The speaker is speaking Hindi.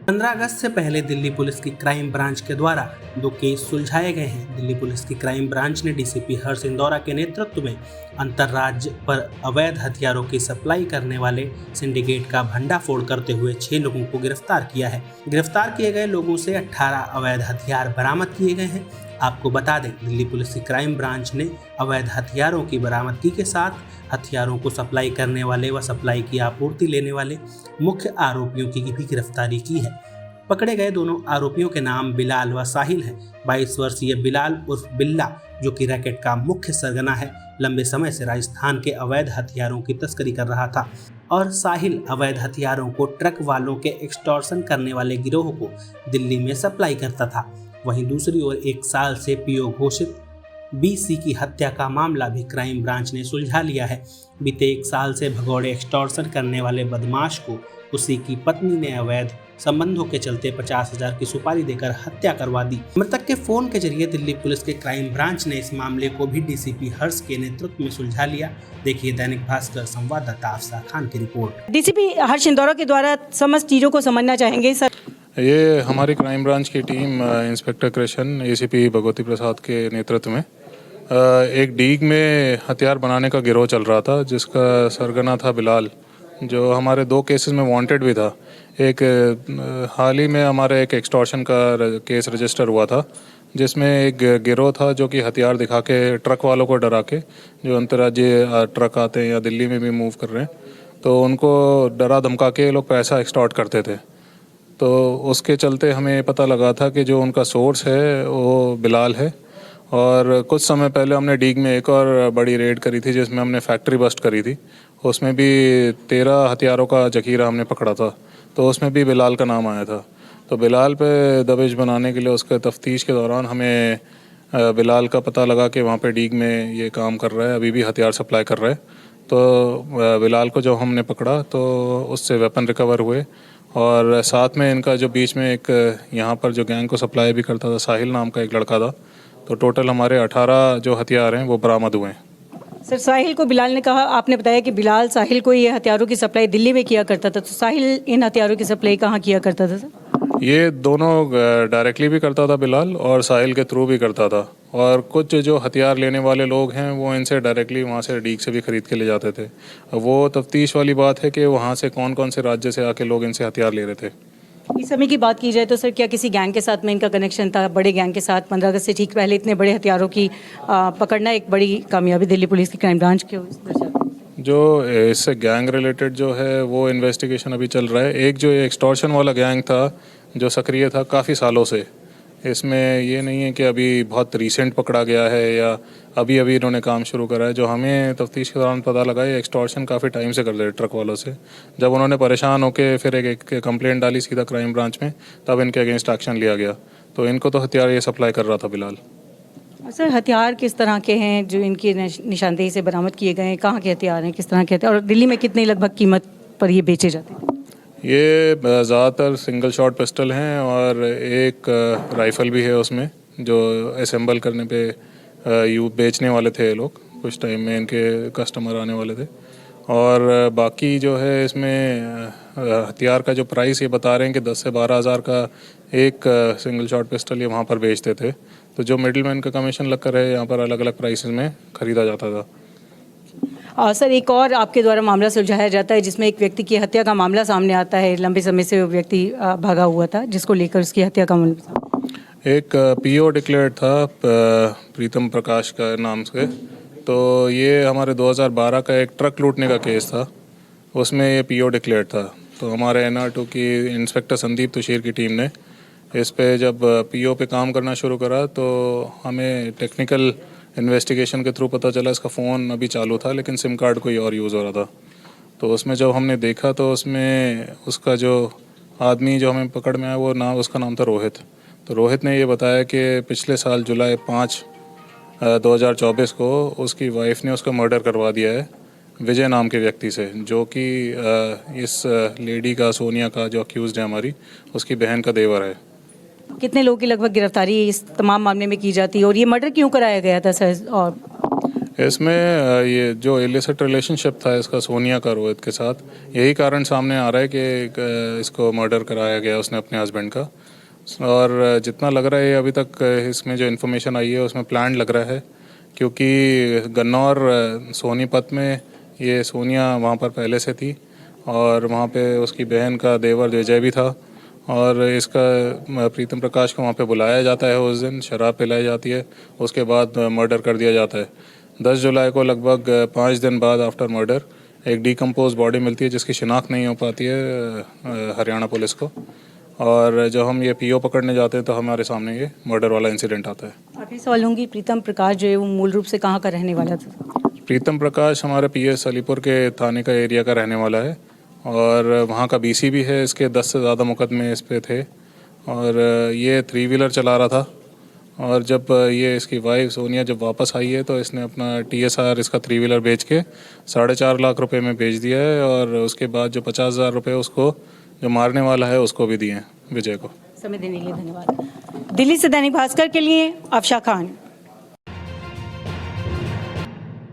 15 अगस्त से पहले दिल्ली पुलिस की क्राइम ब्रांच के द्वारा 2 केस सुलझाए गए हैं। दिल्ली पुलिस की क्राइम ब्रांच ने डीसीपी हर्ष इंदौरा के नेतृत्व में अंतर्राज्य पर अवैध हथियारों की सप्लाई करने वाले सिंडिकेट का भंडाफोड़ करते हुए 6 लोगों को गिरफ्तार किया है। गिरफ्तार किए गए लोगों से 18 अवैध हथियार बरामद किए गए हैं। आपको बता दें, दिल्ली पुलिस की क्राइम ब्रांच ने अवैध हथियारों की बरामदगी के साथ हथियारों को सप्लाई करने वाले व सप्लाई की आपूर्ति लेने वाले मुख्य आरोपियों की भी गिरफ्तारी की है। पकड़े गए दोनों आरोपियों के नाम बिलाल व साहिल हैं। 22 वर्षीय बिलाल उर्फ बिल्ला, जो कि रैकेट का मुख्य सरगना है, लंबे समय से राजस्थान के अवैध हथियारों की तस्करी कर रहा था, और साहिल अवैध हथियारों को ट्रक वालों के एक्सटॉर्शन करने वाले गिरोह को दिल्ली में सप्लाई करता था। वहीं दूसरी ओर 1 साल से पीओ घोषित बीसी की हत्या का मामला भी क्राइम ब्रांच ने सुलझा लिया है। बीते 1 साल से भगौड़े एक्सटॉर्शन करने वाले बदमाश को उसी की पत्नी ने अवैध संबंधों के चलते 50,000 की सुपारी देकर हत्या करवा दी। मृतक के फोन के जरिए दिल्ली पुलिस के क्राइम ब्रांच ने इस मामले को भी डीसीपी हर्ष के नेतृत्व में सुलझा लिया। देखिए दैनिक भास्कर संवाददाता अफसा खान की रिपोर्ट। डीसीपी हर्ष इंदौरा के द्वारा समस्त चीजों को समझना चाहेंगे सर। ये हमारी क्राइम ब्रांच की team inspector Krishna, ACP Bhagwati Prasad के नेतृत्व में एक डीग में हथियार बनाने का गिरोह चल रहा था, जिसका सरगना था बिलाल, जो हमारे 2 केसेस में वांटेड भी था। एक हाल ही में हमारे एक एक्सटॉर्शन का केस रजिस्टर हुआ था, जिसमें एक गिरोह था जो कि हथियार दिखा के ट्रक वालों को डरा के, जो अंतर्राज्यीय ट्रक आते हैं या दिल्ली में भी मूव कर रहे हैं, तो उनको डरा धमका के लोग पैसा एक्सटॉर्ट करते थे। तो उसके चलते हमें पता लगा था कि जो उनका सोर्स है वो बिलाल है। और कुछ समय पहले हमने डीग में एक और बड़ी रेड करी थी, जिसमें हमने फैक्ट्री बस्ट करी थी। उसमें भी 13 हथियारों का जखीरा हमने पकड़ा था, तो उसमें भी बिलाल का नाम आया था। तो बिलाल पे दबिश बनाने के लिए उसके तफ्तीश के दौरान हमें बिलाल का पता लगा कि वहाँ पे डीग में ये काम कर रहा है, अभी भी हथियार सप्लाई कर रहा है। तो बिलाल को जब हमने पकड़ा तो उससे वेपन रिकवर हुए, और साथ में इनका जो बीच में एक यहाँ पर जो गैंग को सप्लाई भी करता था, साहिल नाम का एक लड़का था। तो टोटल हमारे 18 जो हथियार हैं वो बरामद हुए हैं। सर, साहिल को बिलाल ने कहा, आपने बताया कि बिलाल साहिल को ये हथियारों की सप्लाई दिल्ली में किया करता था, तो साहिल इन हथियारों की सप्लाई कहाँ किया करता था सर? ये दोनों डायरेक्टली भी करता था बिलाल, और साहिल के थ्रू भी करता था। और कुछ जो हथियार लेने वाले लोग हैं वो इनसे डायरेक्टली वहाँ से डीग से भी खरीद के ले जाते थे। वो तफ्तीश वाली बात है कि वहाँ से कौन कौन से राज्य से आके लोग इनसे हथियार ले रहे थे। इस समय की बात की जाए तो सर, क्या किसी गैंग के साथ में इनका कनेक्शन था, बड़े गैंग के साथ? 15 अगस्त से ठीक पहले इतने बड़े हथियारों की पकड़ना एक बड़ी कामयाबी दिल्ली पुलिस की क्राइम ब्रांच के। जो इससे गैंग रिलेटेड जो है वो इन्वेस्टिगेशन अभी चल रहा है। एक जो एक्सटॉर्शन वाला गैंग था जो सक्रिय था काफ़ी सालों से, इसमें ये नहीं है कि अभी बहुत रिसेंट पकड़ा गया है या अभी अभी इन्होंने काम शुरू करा है। जो हमें तफ्तीश के दौरान पता लगा है, एक्सटॉर्शन काफ़ी टाइम से कर रहे ट्रक वालों से। जब उन्होंने परेशान होकर फिर एक कंप्लेंट डाली सीधा क्राइम ब्रांच में, तब इनके अगेंस्ट एक्शन लिया गया। तो इनको तो हथियार ये सप्लाई कर रहा था बिलाल। सर, हथियार किस तरह के हैं जो इनकी निशानदेही से बरामद किए गए हैं? कहाँ के हथियार हैं, किस तरह के हथियार, और दिल्ली में कितनी लगभग कीमत पर ये बेचे जाते हैं? ये ज़्यादातर सिंगल शॉट पिस्टल हैं, और एक राइफ़ल भी है उसमें, जो असेंबल करने पे बेचने वाले थे ये लोग। कुछ टाइम में इनके कस्टमर आने वाले थे। और बाकी जो है इसमें हथियार का जो प्राइस ये बता रहे हैं कि 10 से 12 हज़ार का एक सिंगल शॉट पिस्टल ये वहाँ पर बेचते थे। तो जो मिडिलमैन का कमीशन लग कर है, यहाँ पर अलग अलग प्राइसेस में ख़रीदा जाता था। सर, एक और आपके द्वारा मामला सुलझाया जाता है जिसमें एक व्यक्ति की हत्या का मामला सामने आता है। लंबे समय से वो व्यक्ति भागा हुआ था, जिसको लेकर उसकी हत्या का मामला। एक पीओ डिक्लेयर्ड था प्रीतम प्रकाश का नाम से। तो ये हमारे 2012 का एक ट्रक लूटने का केस था, उसमें ये पीओ डिक्लेयर्ड था। तो हमारे NR2 की इंस्पेक्टर संदीप तुशीर की टीम ने इस पे जब पीओ पे काम करना शुरू करा, तो हमें टेक्निकल इन्वेस्टिगेशन के थ्रू पता चला इसका फ़ोन अभी चालू था, लेकिन सिम कार्ड कोई और यूज़ हो रहा था। तो उसमें जब हमने देखा तो उसमें उसका जो आदमी जो हमें पकड़ में आया, वो उसका नाम था रोहित। तो रोहित ने ये बताया कि पिछले साल जुलाई 5, 2024 को उसकी वाइफ ने उसका मर्डर करवा दिया है विजय नाम के व्यक्ति से, जो कि इस लेडी का, सोनिया का, जो अक्यूज़ड है हमारी, उसकी बहन का देवर है। कितने लोगों की लगभग गिरफ्तारी इस तमाम मामले में की जाती है, और ये मर्डर क्यों कराया गया था सर? और इसमें ये जो इलिसिट रिलेशनशिप था इसका सोनिया का रोहित के साथ, यही कारण सामने आ रहा है कि इसको मर्डर कराया गया उसने अपने हस्बैंड का। और जितना लग रहा है अभी तक इसमें जो इन्फॉर्मेशन आई है उसमें प्लान लग रहा है, क्योंकि गन्नौर सोनीपत में ये सोनिया वहाँ पर पहले से थी और वहाँ पे उसकी बहन का देवर विजय भी था। और इसका प्रीतम प्रकाश को वहाँ पे बुलाया जाता है, उस दिन शराब पिलाई जाती है, उसके बाद मर्डर कर दिया जाता है। 10 जुलाई को लगभग 5 दिन बाद आफ्टर मर्डर एक डिकम्पोज बॉडी मिलती है जिसकी शिनाख्त नहीं हो पाती है हरियाणा पुलिस को। और जब हम ये पीओ पकड़ने जाते हैं तो हमारे सामने ये मर्डर वाला इंसिडेंट आता है। आप ये सवाल लूँगी, प्रीतम प्रकाश जो है वो मूल रूप से कहाँ का रहने वाला था? प्रीतम प्रकाश हमारे पीएस अलीपुर के थाने का एरिया का रहने वाला है और वहाँ का बीसी भी है। इसके 10 से ज़्यादा मुकदमे इस पे थे और ये 3 व्हीलर चला रहा था। और जब ये इसकी वाइफ सोनिया जब वापस आई है तो इसने अपना TSR इसका 3 व्हीलर बेच के 4.5 लाख रुपए में बेच दिया है और उसके बाद जो 50,000 रुपये उसको जो मारने वाला है उसको भी दिए हैं, विजय को। समय देने के लिए धन्यवाद। दिल्ली से दैनिक भास्कर के लिए अफशा खान।